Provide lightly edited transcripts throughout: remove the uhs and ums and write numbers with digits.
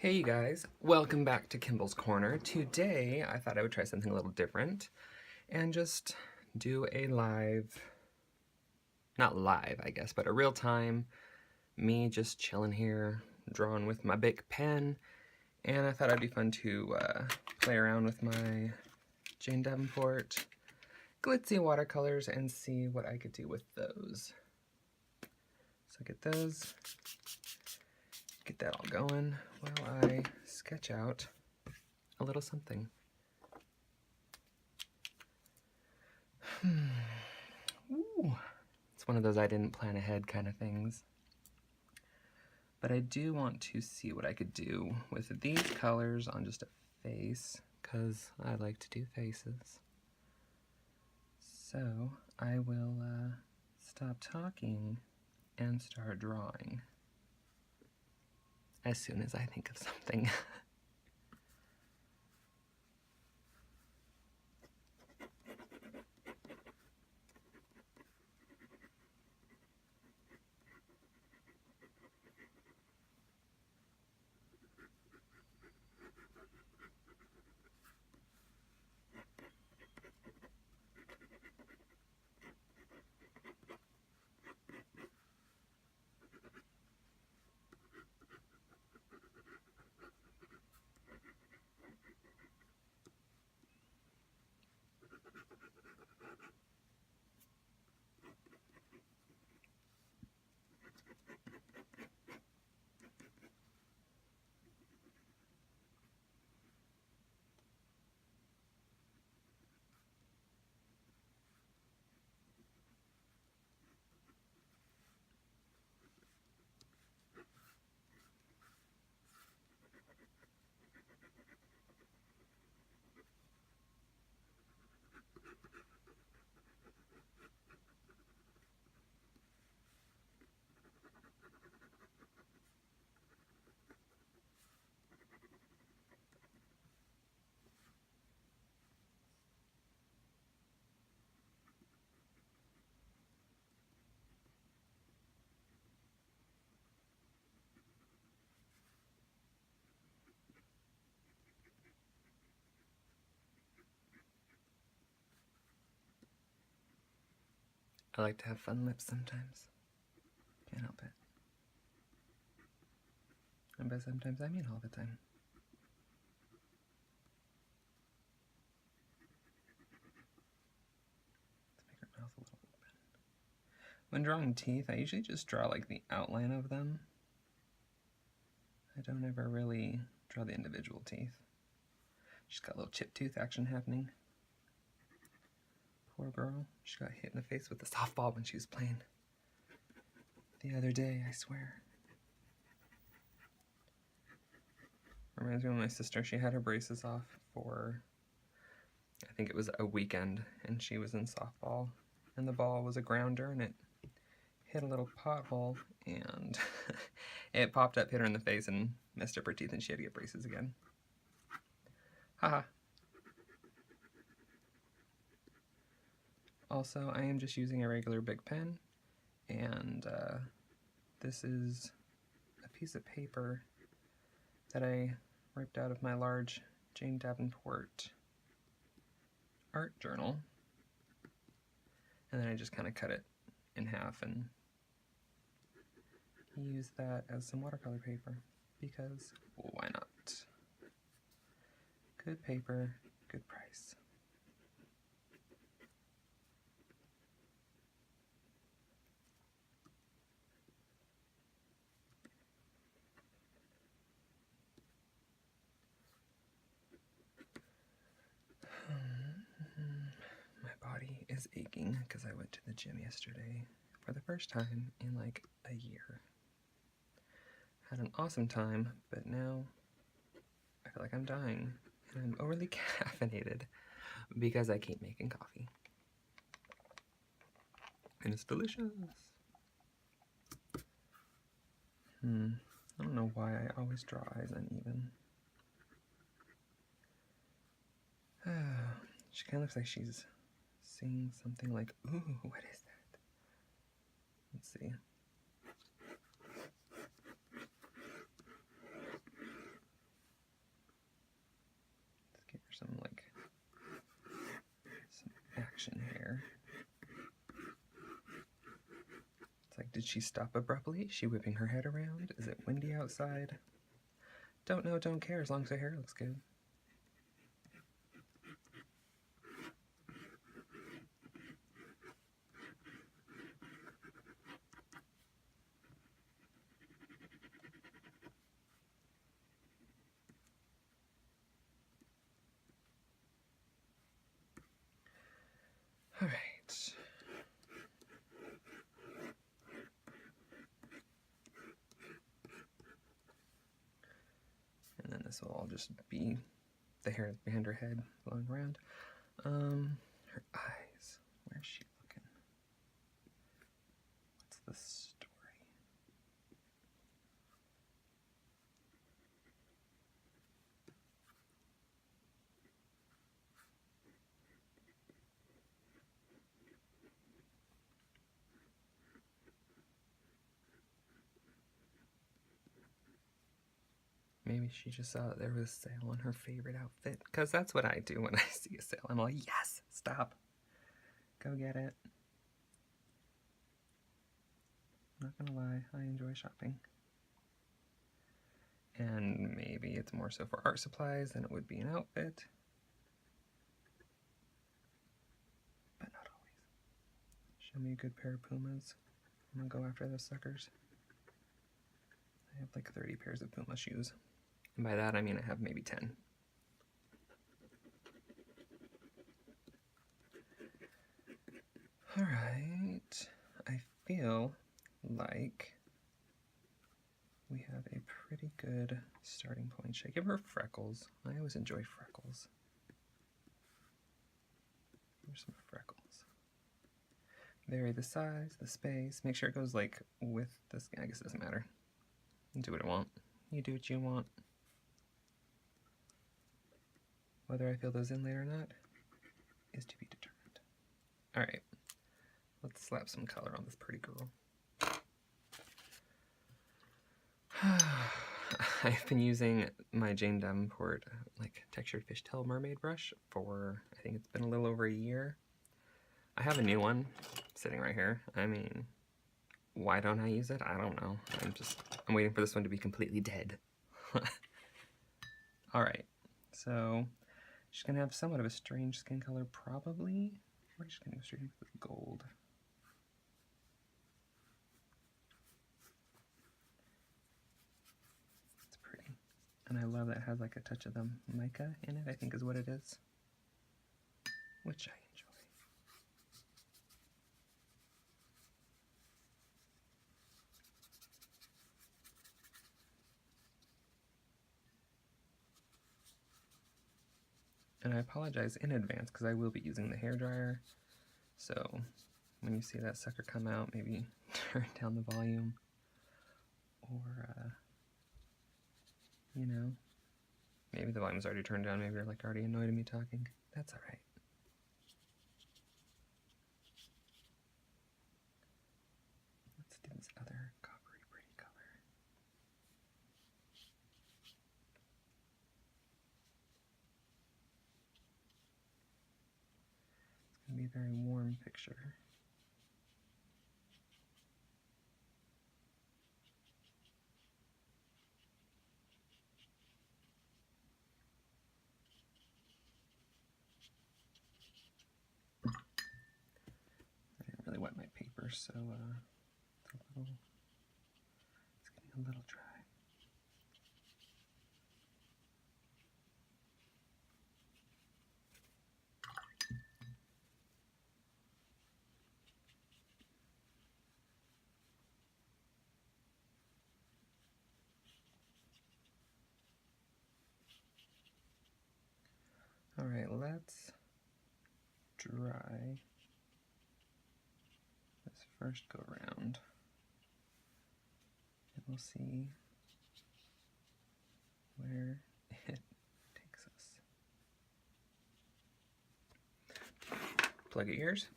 Hey you guys, welcome back to Kimball's Corner. Today I thought I would try something a little different and just do a not live I guess, but a real time, me just chilling here, drawing with my big pen, and I thought it'd be fun to play around with my Jane Davenport Glitz-Sea watercolors and see what I could do with those. So get that all going while I sketch out a little something. Ooh, it's one of those I didn't plan ahead kind of things. But I do want to see what I could do with these colors on just a face, because I like to do faces. So I will stop talking and start drawing as soon as I think of something. I like to have fun lips sometimes. Can't help it. And by sometimes I mean all the time. Let's make her mouth a little open. When drawing teeth, I usually just draw like the outline of them. I don't ever really draw the individual teeth. She's got a little chip tooth action happening. Poor girl. She got hit in the face with a softball when she was playing the other day, I swear. Reminds me of my sister. She had her braces off for, I think it was a weekend, and she was in softball, and the ball was a grounder, and it hit a little pothole, and it popped up, hit her in the face, and messed up her teeth, and she had to get braces again. Haha. Also, I am just using a regular big pen, and this is a piece of paper that I ripped out of my large Jane Davenport art journal, and then I just kind of cut it in half and use that as some watercolor paper, because why not? Good paper, good price. My body is aching because I went to the gym yesterday for the first time in like a year. Had an awesome time, but now I feel like I'm dying, and I'm overly caffeinated because I keep making coffee. And it's delicious. I don't know why I always draw eyes uneven. She kind of looks like she's seeing something like, ooh, what is that? Let's see. some action here. It's like, did she stop abruptly? Is she whipping her head around? Is it windy outside? Don't know, don't care, as long as her hair looks good. All right. And then this will all just be the hair behind her head flowing around. Her eyes. Where's she looking? What's the story? Maybe she just saw that there was a sale on her favorite outfit. Because that's what I do when I see a sale. I'm like, yes, stop. Go get it. Not gonna lie, I enjoy shopping. And maybe it's more so for art supplies than it would be an outfit. But not always. Show me a good pair of Pumas. I'm gonna go after those suckers. I have like 30 pairs of Puma shoes. And by that I mean I have maybe 10. Alright, I feel like we have a pretty good starting point. Should I give her freckles? I always enjoy freckles. There's some freckles. Vary the size, the space. Make sure it goes like with this. I guess it doesn't matter. Do what I want. You do what you want. Whether I fill those in later or not is to be determined. Alright, let's slap some color on this pretty girl. I've been using my Davenport textured fishtail mermaid brush for, I think it's been a little over a year. I have a new one sitting right here. I mean, why don't I use it? I don't know. I'm waiting for this one to be completely dead. Alright, so she's gonna have somewhat of a strange skin color, probably. We're just gonna go straight into the gold. It's pretty. And I love that it has like a touch of the mica in it, I think is what it is. Which I enjoy. And I apologize in advance because I will be using the hairdryer. So when you see that sucker come out, maybe turn down the volume. Or, you know, maybe the volume's already turned down. Maybe you're like already annoyed at me talking. That's alright. Let's do this other coppery pretty color. It's going to be a very warm picture. I didn't really wet my paper, so it's getting a little dry. Alright, let's dry this first go round. And we'll see where it takes us. Plug your ears.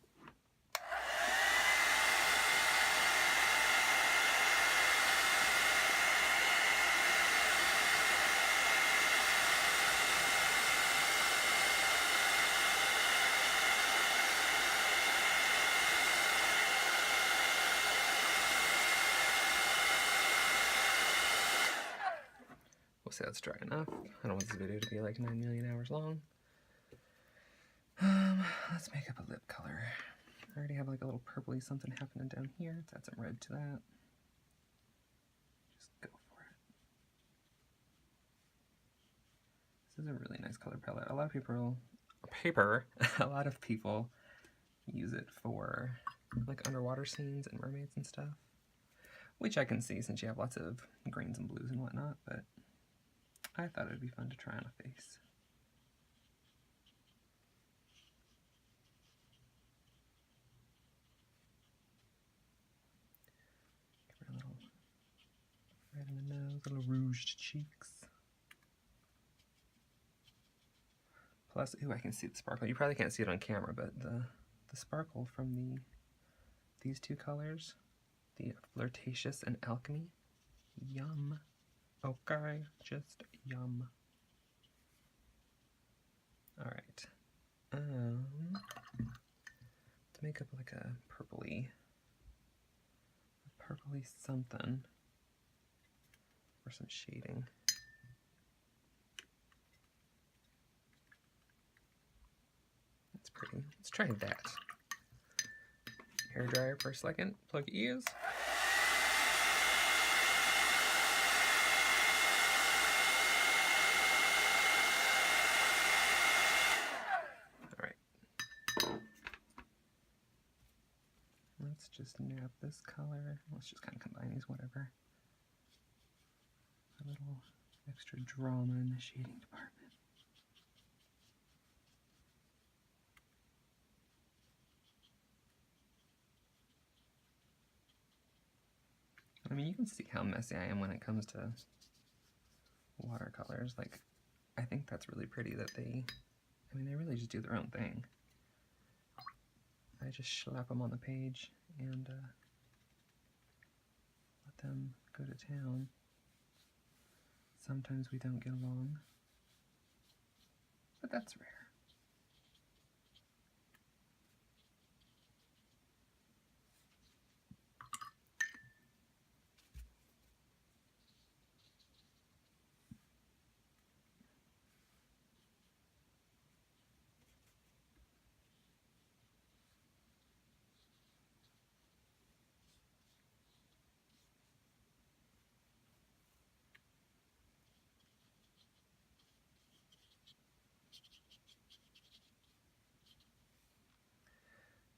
We'll say that's dry enough. I don't want this video to be like 9 million hours long. Let's make up a lip color. I already have like a little purpley something happening down here. Let's add some red to that. Just go for it. This is a really nice color palette. A lot of people use it for like underwater scenes and mermaids and stuff, which I can see since you have lots of greens and blues and whatnot, but I thought it would be fun to try on a face. Give her a little red in the nose, little rouged cheeks. Plus, ooh, I can see the sparkle. You probably can't see it on camera, but the sparkle from these two colors, the Flirtatious and Alchemy, yum. Okay, just yum. All right. Let's make up like a purpley something or some shading. That's pretty. Let's try that. Hair dryer for a second. Plug ears. Let's just nab this color. Let's just kind of combine these, whatever. A little extra drama in the shading department. I mean, you can see how messy I am when it comes to watercolors. Like, I think that's really pretty that they really just do their own thing. I just slap them on the page and let them go to town. Sometimes we don't get along, but that's rare.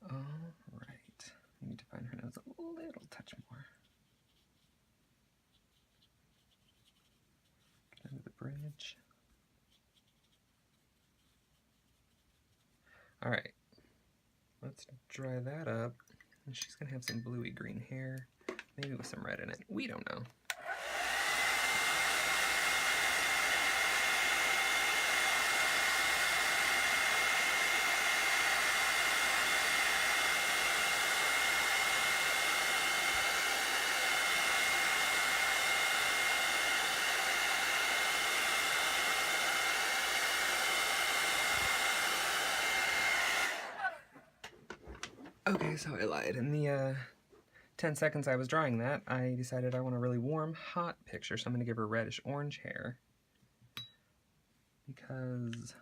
Alright, I need to find her nose a little touch more. Get under the bridge. Alright, let's dry that up. And she's gonna have some bluey green hair, maybe with some red in it. We don't know. Okay, so I lied. In the 10 seconds I was drawing that, I decided I want a really warm, hot picture, so I'm going to give her reddish-orange hair. Because...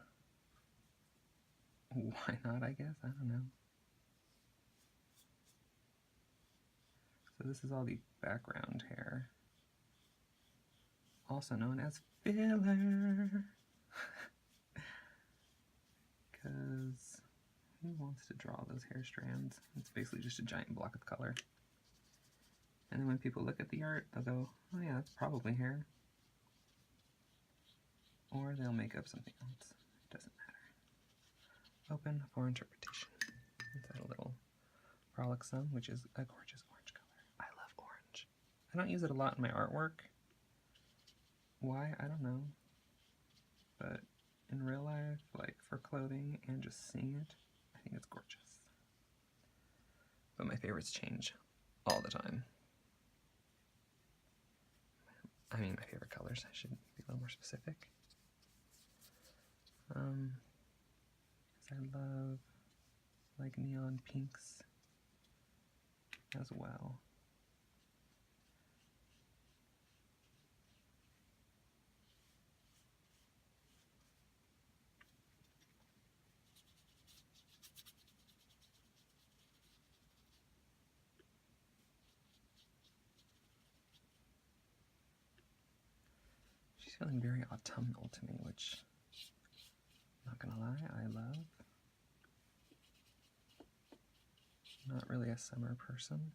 why not, I guess? I don't know. So this is all the background hair. Also known as filler. Because... who wants to draw those hair strands? It's basically just a giant block of color. And then when people look at the art, they'll go, oh yeah, that's probably hair. Or they'll make up something else. It doesn't matter. Open for interpretation. Let's add a little frolicsome, which is a gorgeous orange color. I love orange. I don't use it a lot in my artwork. Why? I don't know. But in real life, like for clothing and just seeing it, I think it's gorgeous. But my favorites change all the time. I mean, my favorite colors. I should be a little more specific. I love like neon pinks as well. She's feeling very autumnal to me, which, not gonna lie, I love. Not really a summer person.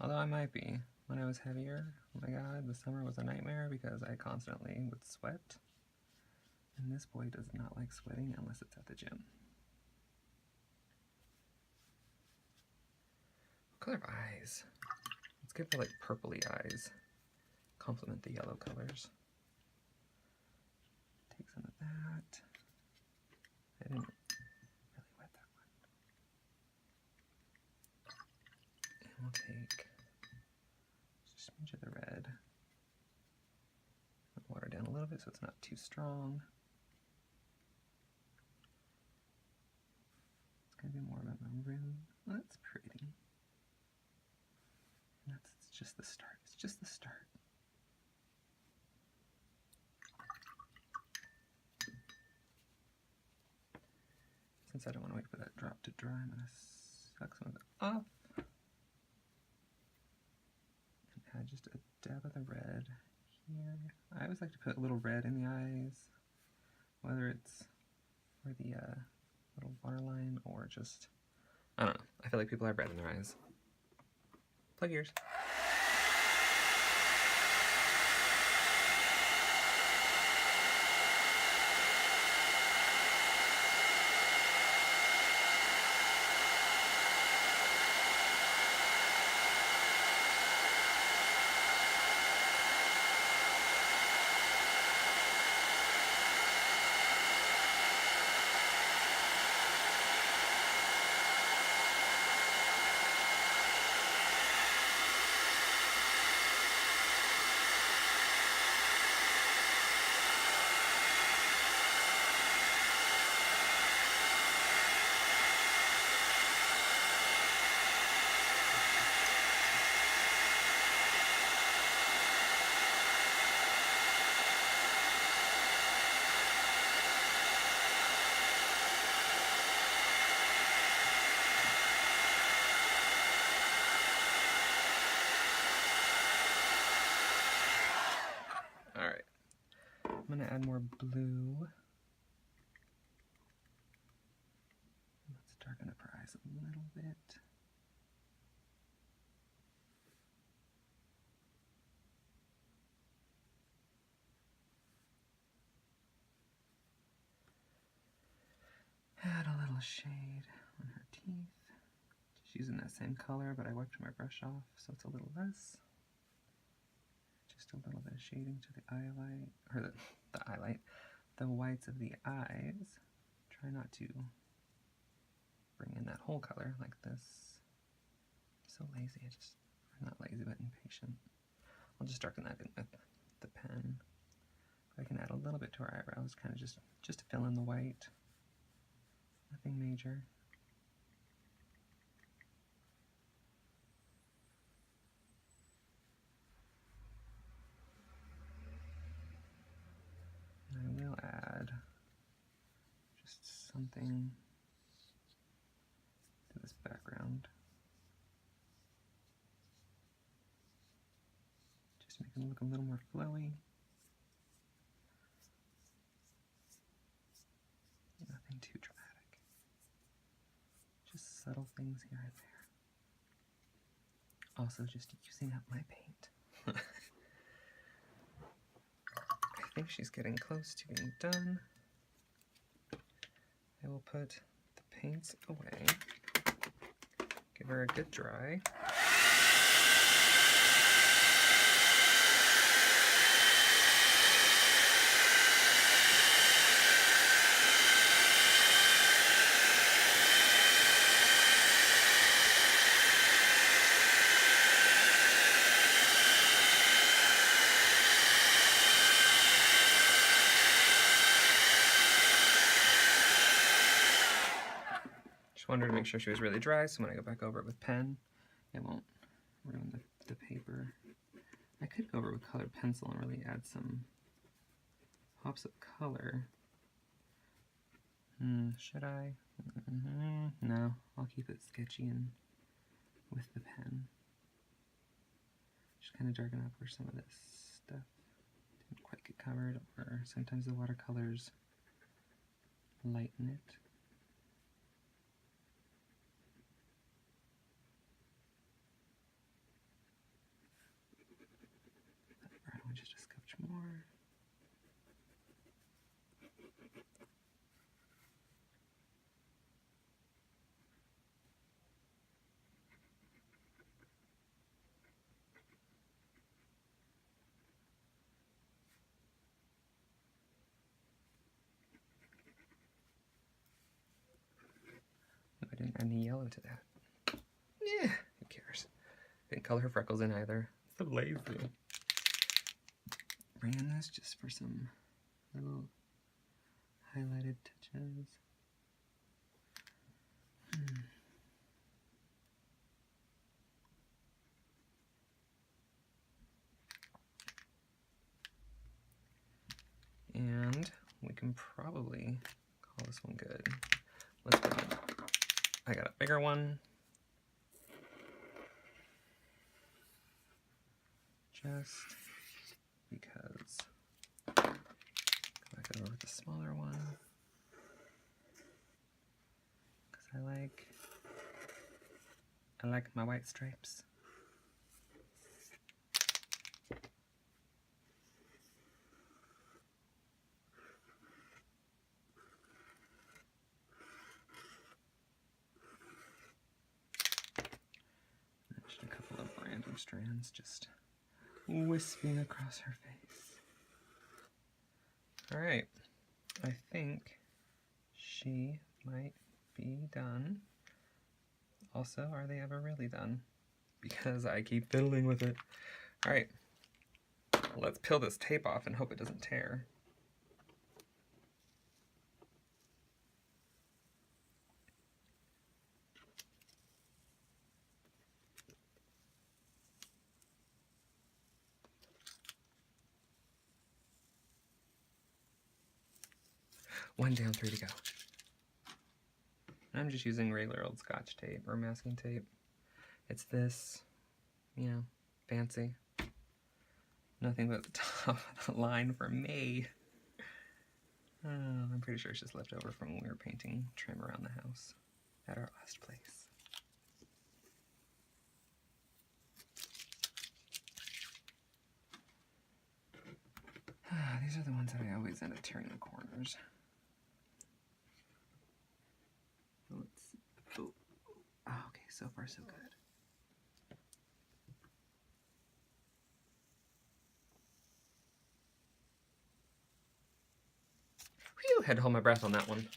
Although I might be. When I was heavier, oh my god, the summer was a nightmare because I constantly would sweat. And this boy does not like sweating unless it's at the gym. What color of eyes? Let's give her like purpley eyes. Complement the yellow colors. Take some of that. I didn't really wet that one. And we'll take just a smidge of the red. Water down a little bit so it's not too strong. It's going to be more of a maroon. Well, that's pretty. And that's just the start. It's just the start. Since I don't want to wait for that drop to dry, I'm going to suck some of it off. And add just a dab of the red here. I always like to put a little red in the eyes, whether it's for the little waterline or just, I don't know. I feel like people have red in their eyes. Plug ears. Alright, I'm going to add more blue. Let's darken up her eyes a little bit. Add a little shade on her teeth. Just using that same color, but I wiped my brush off, so it's a little less. Just a little bit of shading to the highlight, or the whites of the eyes. Try not to bring in that whole color like this. I'm so lazy, I'm not lazy, but impatient. I'll just darken that in with the pen. I can add a little bit to her eyebrows, kind of just to fill in the white. Nothing major. And I will add just something to this background. Just make it look a little more flowy. Nothing too dramatic. Just subtle things here and there. Also just using up my paint. I think she's getting close to being done. I will put the paints away. Give her a good dry. Wanted to make sure she was really dry, so when I go back over it with pen, it won't ruin the paper. I could go over it with colored pencil and really add some pops of color. Should I? No, I'll keep it sketchy and with the pen. Just kind of darken up where some of this stuff covered, or sometimes the watercolors lighten it. That brown one just a scotch more. I didn't add any yellow to that. Yeah, who cares? Didn't color her freckles in either. So lazy. Bring in this just for some little highlighted touches. And we can probably call this one good. Let's go. I got a bigger one. Just because. Go back over with the smaller one. Because I like my white stripes. Just a couple of random strands just wisping across her face. Alright, I think she might be done. Also, are they ever really done? Because I keep fiddling with it. Alright, let's peel this tape off and hope it doesn't tear. One down, 3 to go. I'm just using regular old Scotch tape or masking tape. It's this, you know, fancy. Nothing but the top of the line for me. I'm pretty sure it's just left over from when we were painting trim around the house at our last place. These are the ones that I always end up tearing the corners. Let's see. Oh, okay, so far so good. Whew, had to hold my breath on that one.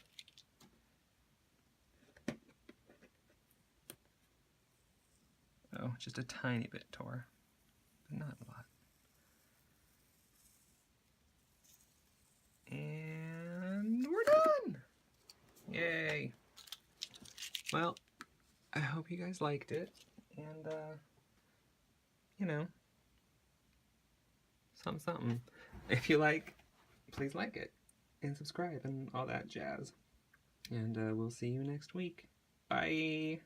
Oh, just a tiny bit tore, but not a lot. And we're done! Yay! Well, I hope you guys liked it, and, you know, something. If you like, please like it, and subscribe, and all that jazz. And we'll see you next week. Bye!